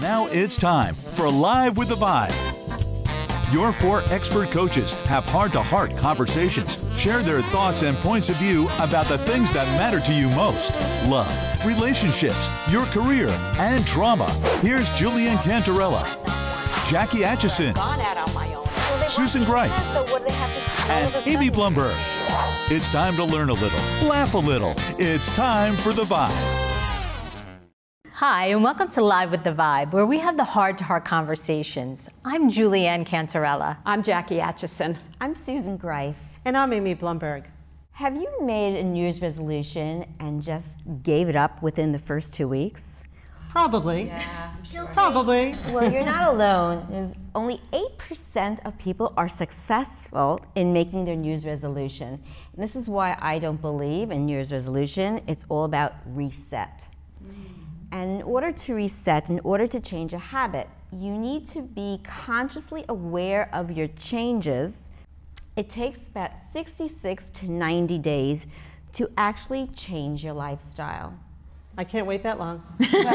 Now it's time for Live with the Vibe. Your 4 expert coaches have heart-to-heart conversations, share their thoughts and points of view about the things that matter to you most: love, relationships, your career, and trauma. Here's Julianne Cantarella, Jackie Atchison, Susan Greif, and Amy Blumberg. It's time to learn a little, laugh a little. It's time for the Vibe. Hi, and welcome to Live with the Vibe, where we have the heart-to-heart conversations. I'm Julianne Cantarella. I'm Jackie Atchison. I'm Susan Greif. And I'm Amy Blumberg. Have you made a New Year's resolution and just gave it up within the first 2 weeks? Probably. Yeah. Probably. Well, you're not alone. There's only 8% of people are successful in making their New Year's resolution. And this is why I don't believe in New Year's resolution. It's all about reset. And in order to reset, in order to change a habit, you need to be consciously aware of your changes. It takes about 66 to 90 days to actually change your lifestyle. I can't wait that long. It depends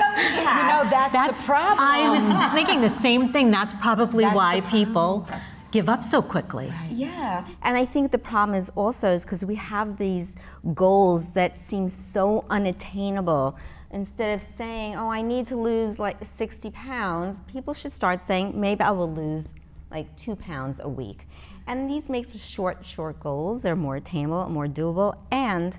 on the task. That's the problem. I was thinking the same thing. That's probably why people give up so quickly. Yeah, and I think the problem is also because we have these goals that seem so unattainable. Instead of saying, oh, I need to lose like 60 pounds, people should start saying, maybe I will lose like 2 pounds a week. And these make short goals. They're more attainable, more doable, and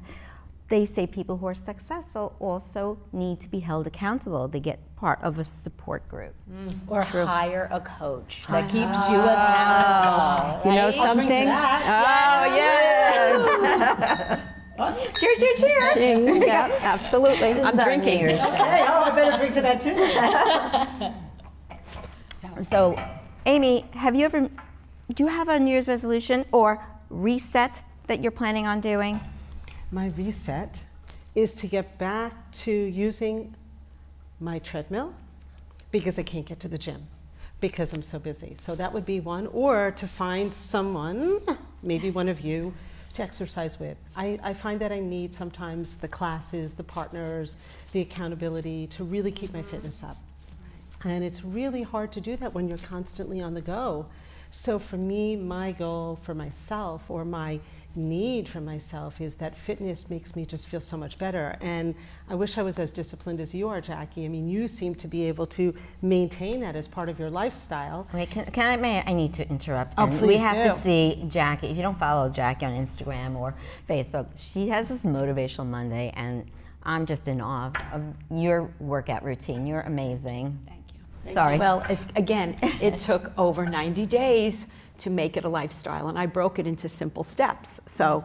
they say people who are successful also need to be held accountable. They get part of a support group. Or hire a coach that keeps you accountable. You know something? Oh, yeah. Cheer, cheer, cheer. Yeah, absolutely. I'm drinking. Okay, I better drink to that too. So, Amy, do you have a New Year's resolution or reset that you're planning on doing? My reset is to get back to using my treadmill because I can't get to the gym because I'm so busy. So that would be one, or to find someone, maybe one of you, to exercise with. I find that I need sometimes the classes, the partners, the accountability to really keep my fitness up. And it's really hard to do that when you're constantly on the go. So for me, my goal for myself, or my need for myself, is that fitness makes me just feel so much better. And I wish I was as disciplined as you are, Jackie. I mean, you seem to be able to maintain that as part of your lifestyle. Wait, I need to interrupt. Oh, and please we have do. to see Jackie. If you don't follow Jackie on Instagram or Facebook, she has this Motivational Monday, and I'm just in awe of your workout routine. You're amazing. Thank you. Sorry. Well, it took over 90 days to make it a lifestyle, and I broke it into simple steps. So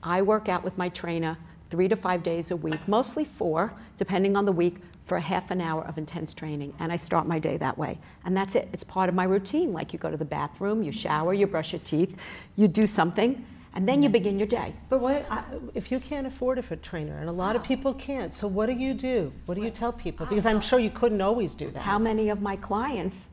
I work out with my trainer 3 to 5 days a week, mostly 4, depending on the week, for a half an hour of intense training, and I start my day that way. And that's it. It's part of my routine. Like, you go to the bathroom, you shower, you brush your teeth, you do something, and then you begin your day. But if you can't afford a fit trainer, and a lot of people can't, so what do you do? What do you tell people? Because I'm sure you couldn't always do that. How many of my clients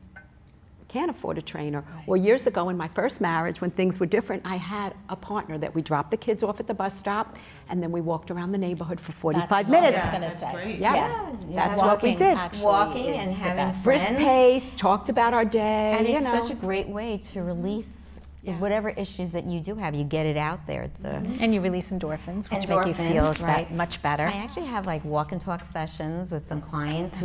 can't afford a trainer? Well, years ago in my first marriage, when things were different, I had a partner that we dropped the kids off at the bus stop, and then we walked around the neighborhood for 45 minutes. That's great. Yeah. That's what we did. Walking and having Brisk friends. pace, talked about our day. And it's you know. such a great way to release whatever issues that you do have. You get it out there. It's And you release endorphins, which make you feel much better. I actually have like walk and talk sessions with some clients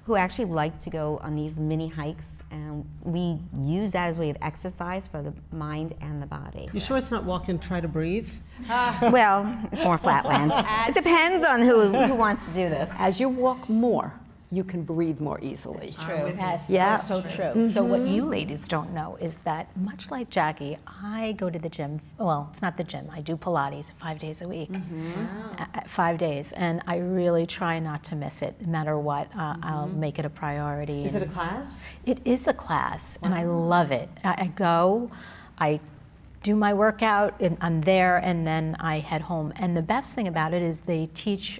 who actually like to go on these mini hikes, and we use that as a way of exercise for the mind and the body. You sure it's not walk and try to breathe? Well, it's more flatland. It depends on who wants to do this. As you walk more, you can breathe more easily. It's true. Yes, Yeah. so true. So what you ladies don't know is that, much like Jackie, I go to the gym. Well, it's not the gym. I do Pilates 5 days a week. 5 days, and I really try not to miss it. No matter what, I'll make it a priority. Is it a class? It is a class, and I love it. I go, I do my workout, and I'm there, and then I head home. And the best thing about it is they teach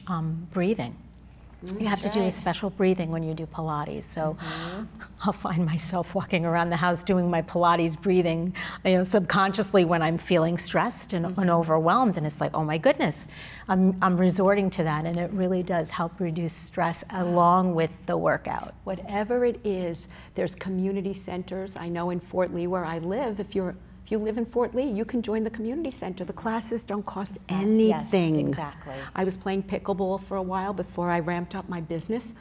breathing. You have to do a special breathing when you do Pilates. So I'll find myself walking around the house doing my Pilates breathing, subconsciously when I'm feeling stressed and overwhelmed. And it's like, oh my goodness, I'm resorting to that. And it really does help reduce stress along with the workout. Whatever it is, there's community centers. I know in Fort Lee where I live, if you live in Fort Lee, you can join the community center. The classes don't cost anything. Yes, exactly. I was playing pickleball for a while before I ramped up my business,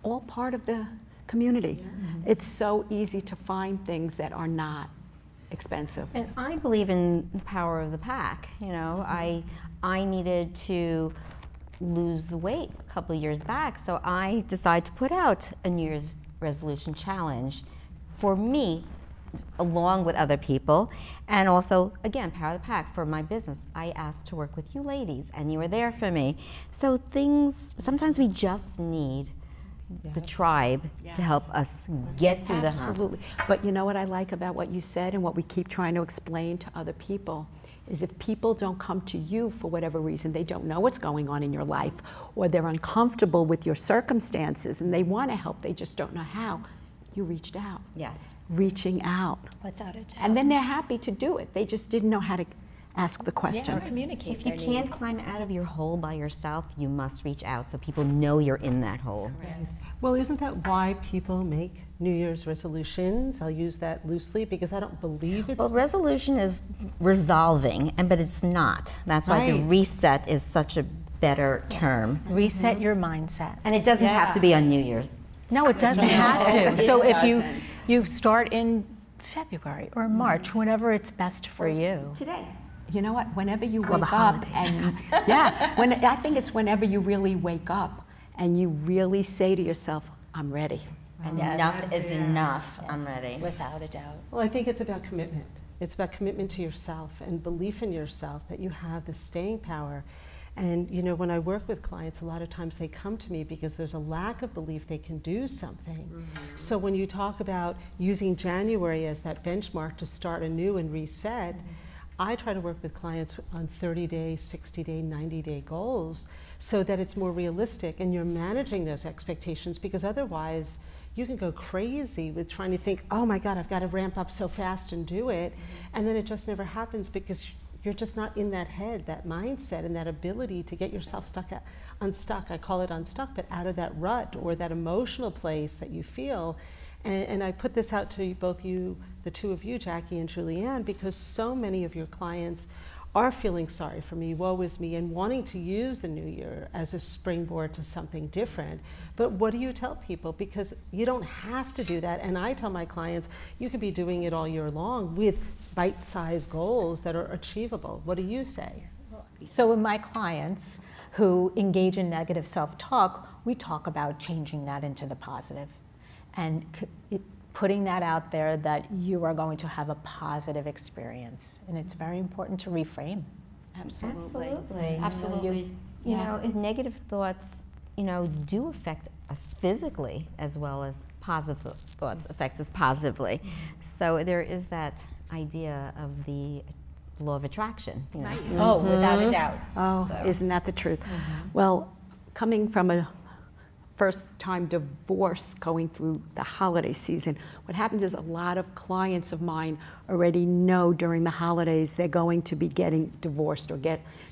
all part of the community. It's so easy to find things that are not expensive. And I believe in the power of the pack. I needed to lose the weight a couple of years back, so I decided to put out a New Year's resolution challenge for me, along with other people, and also, again, power of the pack for my business. I asked to work with you ladies, and you were there for me. So sometimes we just need the tribe to help us get through the hump. Absolutely. But you know what I like about what you said and what we keep trying to explain to other people is if people don't come to you for whatever reason, they don't know what's going on in your life, or they're uncomfortable with your circumstances and they want to help, they just don't know how. You reached out. Yes. Reaching out. Without a doubt. And then they're happy to do it. They just didn't know how to ask the question. Or communicate. If you can't climb out of your hole by yourself, you must reach out so people know you're in that hole. Yes. Well, isn't that why people make New Year's resolutions? I'll use that loosely because I don't believe it's... Well, resolution is resolving, but it's not. That's why the reset is such a better term. Reset your mindset. And it doesn't have to be on New Year's. No, it doesn't have to. So if you start in February or March, whenever it's best for you. Today. You know what? Whenever you wake up and I think it's whenever you really wake up and you really say to yourself, I'm ready. Enough is enough. I'm ready. Without a doubt. Well, I think it's about commitment. It's about commitment to yourself and belief in yourself that you have the staying power. And when I work with clients, a lot of times they come to me because there's a lack of belief they can do something. So when you talk about using January as that benchmark to start anew and reset, I try to work with clients on 30-day, 60-day, 90-day goals so that it's more realistic and you're managing those expectations, because otherwise you can go crazy with trying to think, oh my God, I've got to ramp up so fast and do it. And then it just never happens because you're just not in that head, that mindset, and that ability to get yourself unstuck. I call it unstuck, but out of that rut or that emotional place that you feel. And I put this out to both you, the two of you, Jackie and Julianne, because so many of your clients are feeling sorry for me, woe is me, and wanting to use the new year as a springboard to something different. But what do you tell people? Because you don't have to do that. And I tell my clients, you could be doing it all year long with bite-sized goals that are achievable. What do you say? So with my clients who engage in negative self-talk, we talk about changing that into the positive and putting that out there that you are going to have a positive experience. And it's very important to reframe. Absolutely. Absolutely. If negative thoughts, do affect us physically as well as positive thoughts affects us positively. So there is that idea of the law of attraction. Right. Oh, without a doubt. Oh, isn't that the truth? Well, coming from a first-time divorce going through the holiday season, what happens is a lot of clients of mine already know during the holidays they're going to be getting divorced or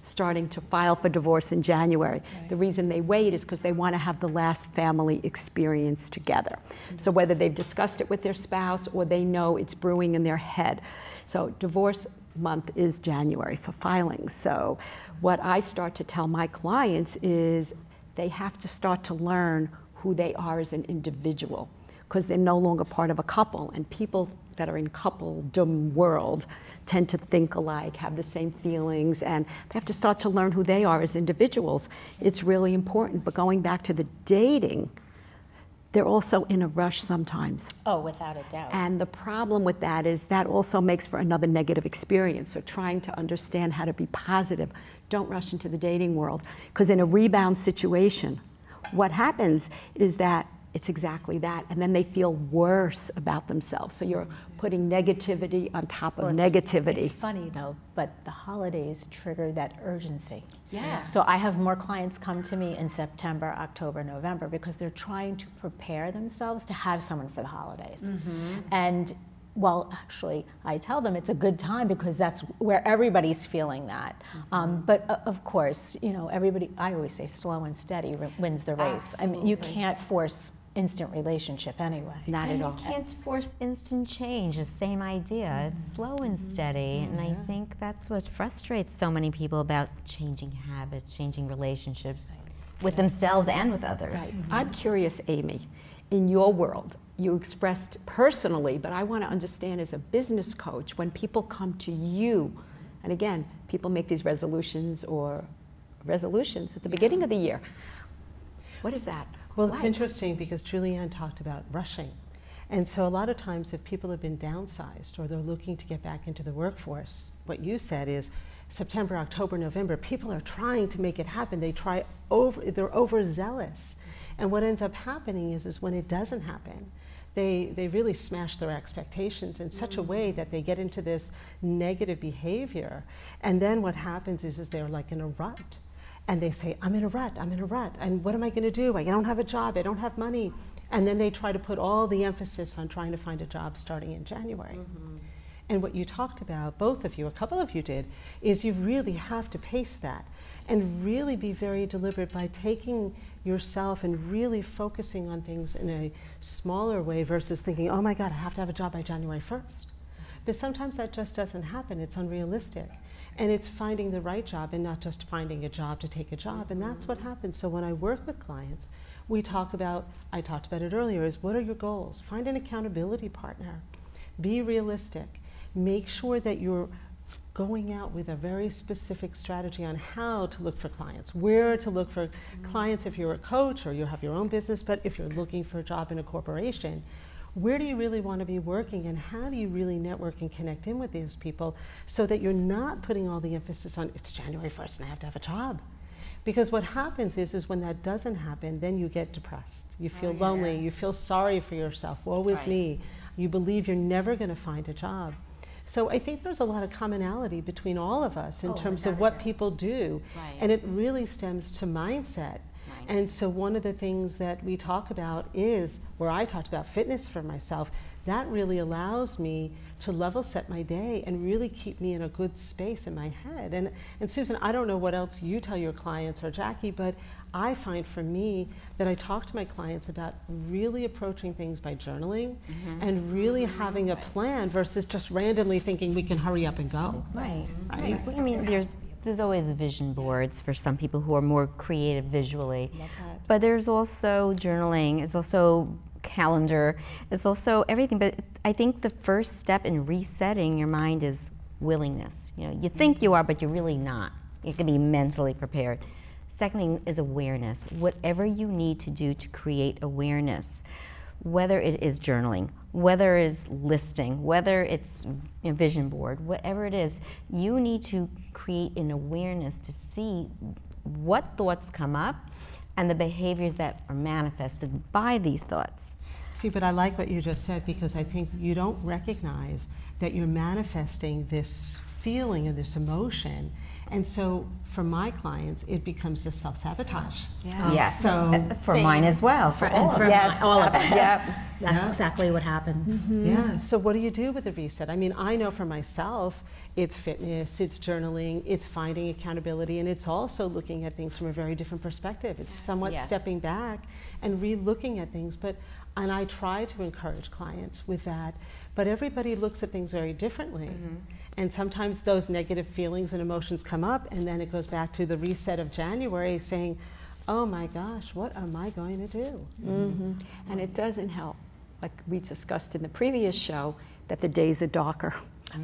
starting to file for divorce in January. Right. The reason they wait is because they want to have the last family experience together. So whether they've discussed it with their spouse or they know it's brewing in their head. So divorce month is January for filing. So what I start to tell my clients is they have to start to learn who they are as an individual, because they're no longer part of a couple, and people that are in coupledom world tend to think alike, have the same feelings, and they have to start to learn who they are as individuals. It's really important. But going back to the dating, they're also in a rush sometimes. Oh, without a doubt. And the problem with that is that also makes for another negative experience. So trying to understand how to be positive. Don't rush into the dating world. Because in a rebound situation, what happens is that it's exactly that. And then they feel worse about themselves. So you're putting negativity on top of negativity. It's funny though, but the holidays trigger that urgency. Yeah. So I have more clients come to me in September, October, November because they're trying to prepare themselves to have someone for the holidays. And well, actually, I tell them it's a good time because that's where everybody's feeling that. But of course, you know, everybody, I always say slow and steady wins the race. I mean, you can't force instant relationship anyway. Not at all. You can't force instant change, the same idea. It's slow and steady, and I think that's what frustrates so many people about changing habits, changing relationships with themselves and with others. Right. I'm curious, Amy, in your world, you expressed personally, but I want to understand as a business coach, when people come to you, and again, people make these resolutions at the beginning of the year. What is that? Well, it's interesting because Julianne talked about rushing. And so a lot of times if people have been downsized or they're looking to get back into the workforce, what you said is September, October, November, people are trying to make it happen. They're overzealous. And what ends up happening is when it doesn't happen, they really smash their expectations in such a way that they get into this negative behavior. And then what happens is they're like in a rut. And they say, I'm in a rut, and what am I gonna do? I don't have a job, I don't have money. And then they try to put all the emphasis on trying to find a job starting in January. And what you talked about, both of you, a couple of you did, is you really have to pace that and really be very deliberate by taking yourself and really focusing on things in a smaller way versus thinking, oh my God, I have to have a job by January 1st. But sometimes that just doesn't happen, it's unrealistic. And it's finding the right job and not just finding a job to take a job. And that's what happens. So when I work with clients, we talk about, I talked about it earlier, is what are your goals? Find an accountability partner. Be realistic. Make sure that you're going out with a very specific strategy on how to look for clients, where to look for clients if you're a coach or you have your own business, but if you're looking for a job in a corporation, where do you really want to be working and how do you really network and connect in with these people so that you're not putting all the emphasis on it's January 1st and I have to have a job. Because what happens is when that doesn't happen, then you get depressed. You feel lonely, you feel sorry for yourself, woe is me. You believe you're never going to find a job. So I think there's a lot of commonality between all of us in terms of what people do. And it really stems to mindset. And so one of the things that we talk about is, where I talked about fitness for myself, that really allows me to level set my day and really keep me in a good space in my head. And Susan, I don't know what else you tell your clients or Jackie, but I find for me that I talk to my clients about really approaching things by journaling and really having a plan versus just randomly thinking we can hurry up and go. Right. I mean, there's always vision boards for some people who are more creative visually. But there's also journaling, there's also calendar, there's also everything. But I think the first step in resetting your mind is willingness. You know, you think you are, but you're really not. You can be mentally prepared. Second thing is awareness. Whatever you need to do to create awareness, whether it is journaling, whether it's listing, whether it's a vision board, whatever it is, you need to create an awareness to see what thoughts come up and the behaviors that are manifested by these thoughts. See, but I like what you just said because I think you don't recognize that you're manifesting this feeling and this emotion. And so for my clients, it becomes this self-sabotage. Yes, so for mine as well. For all of us. All of us. Yep. That's exactly what happens. Yeah, so what do you do with a reset? I mean, I know for myself, it's fitness, it's journaling, it's finding accountability, and it's also looking at things from a very different perspective. It's somewhat stepping back and re-looking at things, and I try to encourage clients with that, but everybody looks at things very differently. And sometimes those negative feelings and emotions come up, and then it goes back to the reset of January saying, oh my gosh, what am I going to do? And it doesn't help, like we discussed in the previous show, that the days are darker.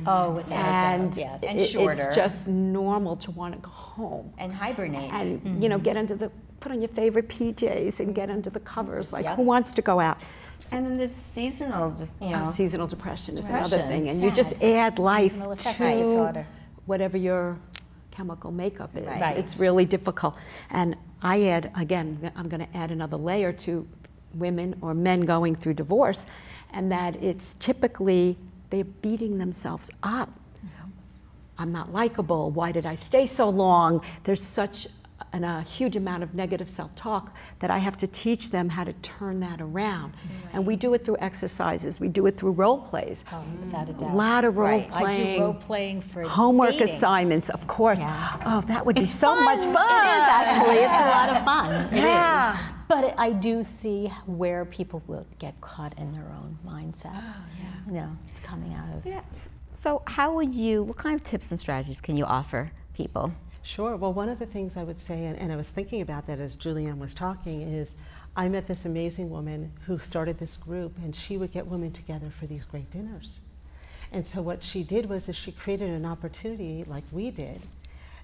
Oh, without and, yes. And shorter. It's just normal to want to go home. And hibernate. And, you know, put on your favorite PJs and get under the covers. Like, who wants to go out? And then this seasonal, just, you know. Seasonal depression is another thing. And you just add life to whatever your chemical makeup is. It's really difficult. And I add, again, I'm going to add another layer to women or men going through divorce, and that it's typically they're beating themselves up. I'm not likable. Why did I stay so long? There's such a huge amount of negative self-talk that I have to teach them how to turn that around. Right. And we do it through exercises. We do it through role plays. Oh, without a doubt. A lot of role playing. I do role playing for homework dating. Assignments, of course. Yeah. Oh, that would be so fun. much fun. It is actually. It's a lot of fun. Yeah. It is. But I do see where people will get caught in their own mindset. Oh, yeah. You know, it's coming out of. Yeah. So what kind of tips and strategies can you offer people? Sure. Well, one of the things I would say, and I was thinking about that as Julianne was talking, is I met this amazing woman who started this group, and she would get women together for these great dinners. And so what she did was she created an opportunity like we did,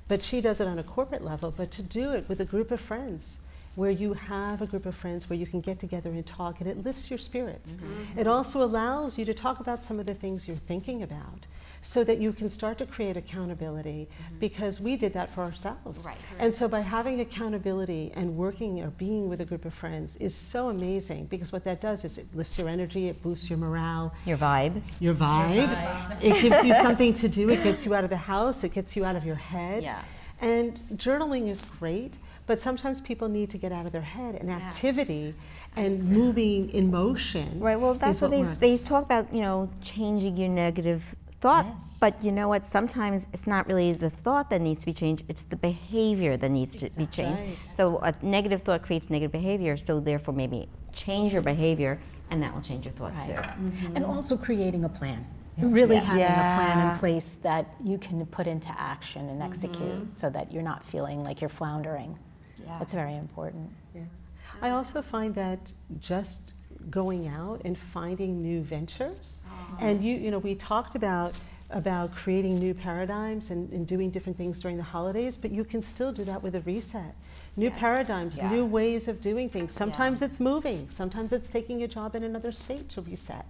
but she does it on a corporate level, but to do it with a group of friends, where you have a group of friends where you can get together and talk, and it lifts your spirits. Mm-hmm. It also allows you to talk about some of the things you're thinking about, so that you can start to create accountability, because we did that for ourselves. Right. And so by having accountability and working or being with a group of friends is so amazing, because what that does is it lifts your energy, it boosts your morale. Your vibe. Your vibe. It gives you something to do, it gets you out of the house, it gets you out of your head. Yeah. And journaling is great, but sometimes people need to get out of their head, and activity and moving in motion. Right, well that's what they talk about, you know, changing your negative thought, but you know what, sometimes it's not really the thought that needs to be changed, it's the behavior that needs to be changed. Right. So a negative thought creates negative behavior, so therefore maybe change your behavior and that will change your thought too. And also creating a plan. Really having a plan in place that you can put into action and execute, so that you're not feeling like you're floundering. That's very important. I also find that just going out and finding new ventures, and you know, we talked about creating new paradigms and doing different things during the holidays, but you can still do that with a reset. New paradigms, new ways of doing things. Sometimes it's moving, sometimes it's taking a job in another state to reset,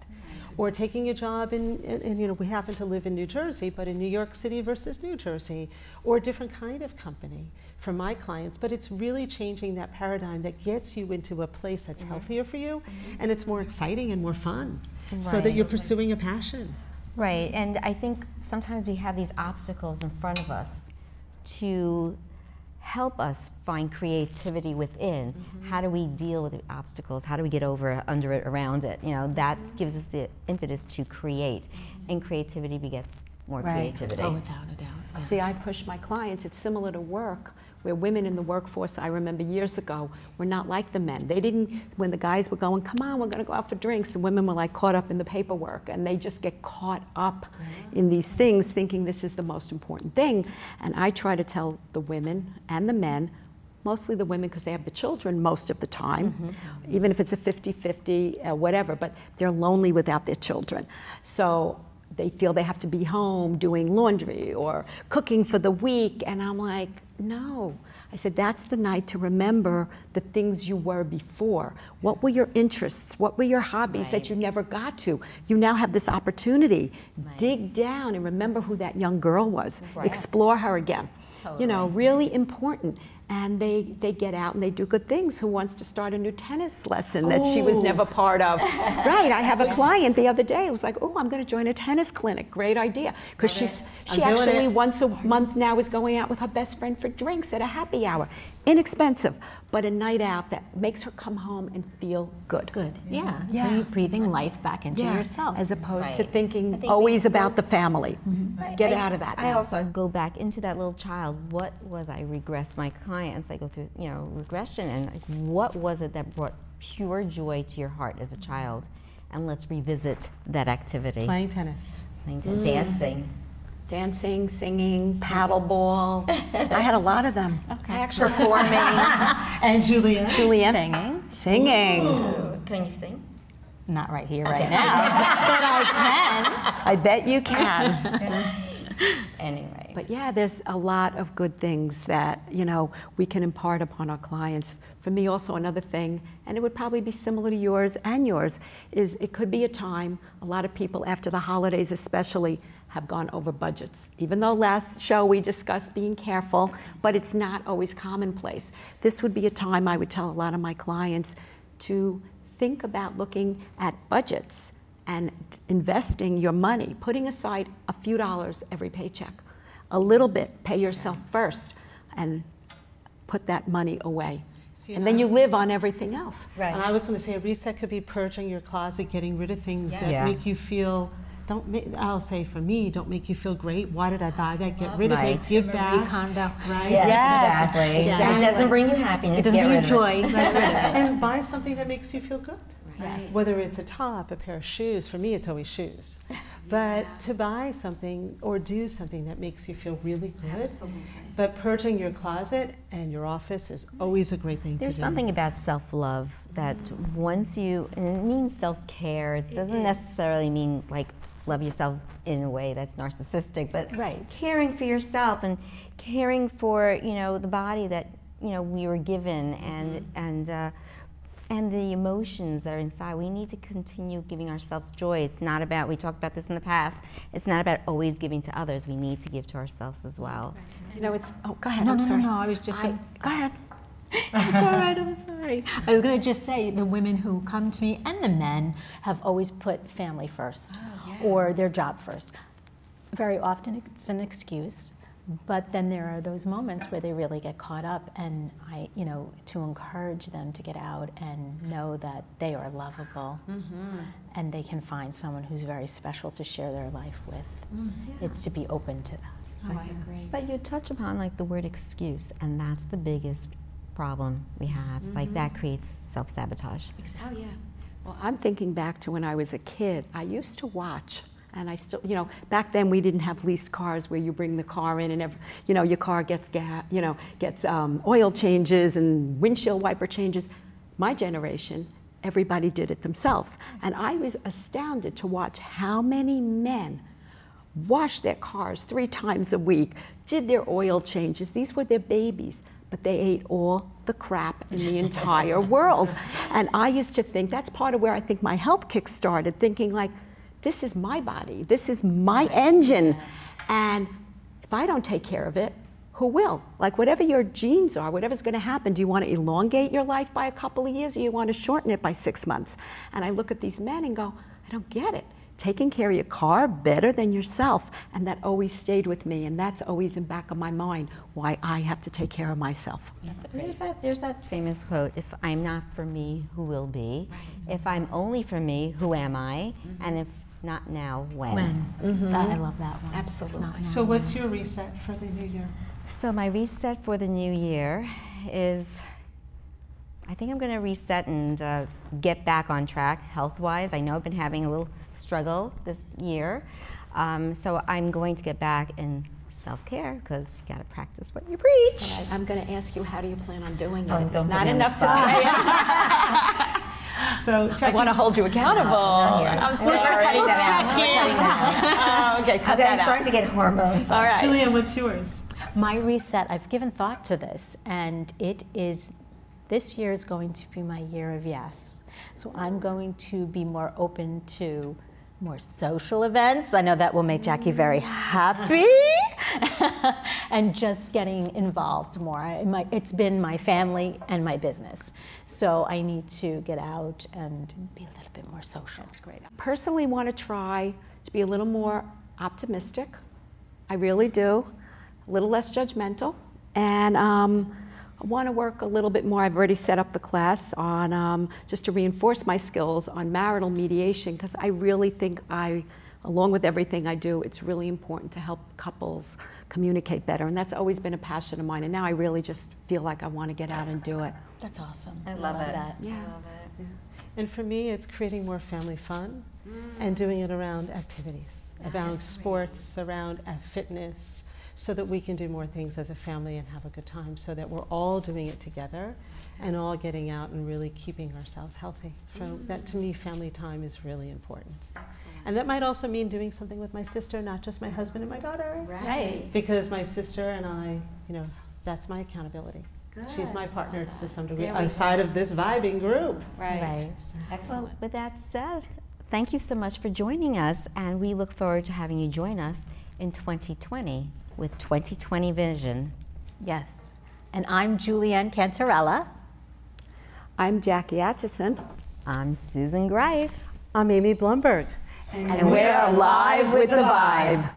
or taking a job in you know, we happen to live in New Jersey, but in New York City versus New Jersey, or a different kind of company for my clients. But it's really changing that paradigm that gets you into a place that's healthier for you, and it's more exciting and more fun, so that you're pursuing a passion. Right, and I think sometimes we have these obstacles in front of us to help us find creativity within. How do we deal with the obstacles? How do we get over, under it, around it? You know, that gives us the impetus to create, and creativity begets more creativity. Oh, without a doubt. See, I push my clients, it's similar to work, where women in the workforce, I remember years ago, were not like the men. They didn't, when the guys were going, come on, we're gonna go out for drinks, the women were like caught up in the paperwork, and they just get caught up in these things, thinking this is the most important thing. And I try to tell the women and the men, mostly the women because they have the children most of the time, even if it's a 50-50, whatever, but they're lonely without their children. So they feel they have to be home doing laundry or cooking for the week, and I'm like, no. I said, that's the night to remember the things you were before. What were your interests? What were your hobbies that you never got to? You now have this opportunity. Dig down and remember who that young girl was. Explore her again. You know, really important. And they get out and they do good things. Who wants to start a new tennis lesson that she was never part of? Right, I have a client the other day who was like, oh, I'm gonna join a tennis clinic. Great idea. Because she actually once a month now is going out with her best friend for drinks at a happy hour. Inexpensive, but a night out that makes her come home and feel good. Breathing life back into yourself. As opposed to thinking always about the family. Get out of that. I also go back into that little child. What was I regress my clients? I go through, you know, regression, and like, what was it that brought pure joy to your heart as a child? And let's revisit that activity. Playing tennis. Dancing. Dancing, singing, paddleball. I had a lot but I actually performing. And Julianne? Singing. Ooh, can you sing? Not right here, right now, but I can. I bet you can. Anyway. But yeah, there's a lot of good things that, you know, we can impart upon our clients. For me also, another thing, and it would probably be similar to yours and yours, is it could be a time, a lot of people after the holidays especially, have gone over budgets. Even though last show we discussed being careful, but it's not always commonplace. This would be a time I would tell a lot of my clients to think about looking at budgets and investing your money, putting aside a few dollars every paycheck, a little bit, pay yourself first, and put that money away. See, and then you live on everything else. Right. And I was going to say a reset could be purging your closet, getting rid of things that Yeah. make you feel, I'll say for me, don't make you feel great. Why did I buy that? Get rid of Right. it, give back. Condo. Right? Yes, Yes. exactly. Yeah. It doesn't bring you happiness. It doesn't get bring you rid of it. joy. That's right. And buy something that makes you feel good. Right. Whether it's a top, a pair of shoes, for me it's always shoes. But to buy something or do something that makes you feel really good. But purging your closet and your office is always a great thing There's to do. something about self-love that once you, and it means self-care, it doesn't necessarily mean like love yourself in a way that's narcissistic, but Right. caring for yourself and caring for, you know, the body that, you know, we were given and the emotions that are inside. We need to continue giving ourselves joy. It's not about, we talked about this in the past, it's not about always giving to others. We need to give to ourselves as well. You know, it's, oh, go ahead, No, I'm no, sorry. no, I was just going Go ahead. It's all right, I'm sorry. I was going to just say the women who come to me and the men have always put family first or their job first. Very often it's an excuse, but then there are those moments where they really get caught up, and I, you know, to encourage them to get out and know that they are lovable and they can find someone who's very special to share their life with. It's to be open to that. Oh, I agree. But you touch upon like the word excuse, and that's the biggest problem we have. It's like that creates self-sabotage. Oh, yeah. Well, I'm thinking back to when I was a kid. I used to watch, and I still, you know, back then we didn't have leased cars where you bring the car in and, you know, your car gets oil changes and windshield wiper changes. My generation, everybody did it themselves. And I was astounded to watch how many men washed their cars 3 times a week, did their oil changes. These were their babies, but they ate all the crap in the entire world. And I used to think, that's part of where I think my health kick started, thinking like, this is my body, this is my engine, and if I don't take care of it, who will? Like whatever your genes are, whatever's gonna happen, do you wanna elongate your life by a couple of years, or you wanna shorten it by 6 months? And I look at these men and go, I don't get it. Taking care of your car better than yourself, and that always stayed with me, and that's always in back of my mind, why I have to take care of myself. There's that famous quote, if I'm not for me, who will be? If I'm only for me, who am I? And if not now, when? I love that one. Absolutely. So what's your reset for the new year? So my reset for the new year is, I think I'm going to reset and get back on track health-wise. I know I've been having a little struggle this year, so I'm going to get back in self-care, because you got to practice what you preach. I'm going to ask you, how do you plan on doing it? Oh, It's don't put not me on the enough to spot. say it. So I want to hold you accountable. I'm sorry. We're cutting that out. We're cutting that Oh, okay, cut out. that I'm out. starting to get hormones. All right. Julianne, what's yours? My reset, I've given thought to this, and it is, this year is going to be my year of yes. So I'm going to be more open to more social events. I know that will make Jackie very happy. And just getting involved more. It's been my family and my business. So I need to get out and be a little bit more social. That's great. Personally want to try to be a little more optimistic. I really do. A little less judgmental. And I want to work a little bit more. I've already set up the class on just to reinforce my skills on marital mediation, because I really think along with everything I do, it's really important to help couples communicate better. And that's always been a passion of mine. And now I really just feel like I want to get out and do it. That's awesome. I love it. that. Yeah. And for me, it's creating more family fun and doing it around activities, around sports, around fitness, so that we can do more things as a family and have a good time, so that we're all doing it together and all getting out and really keeping ourselves healthy. So that, to me, family time is really important. And that might also mean doing something with my sister, not just my husband and my daughter. Right. Because my sister and I, that's my accountability. She's my partner to some degree, outside of this vibing group. Right. Well, with that said, thank you so much for joining us, and we look forward to having you join us in 2020 with 2020 Vision. Yes. And I'm Julianne Cantarella. I'm Jackie Atchison. I'm Susan Greif. I'm Amy Blumberg. And we're alive with the vibe.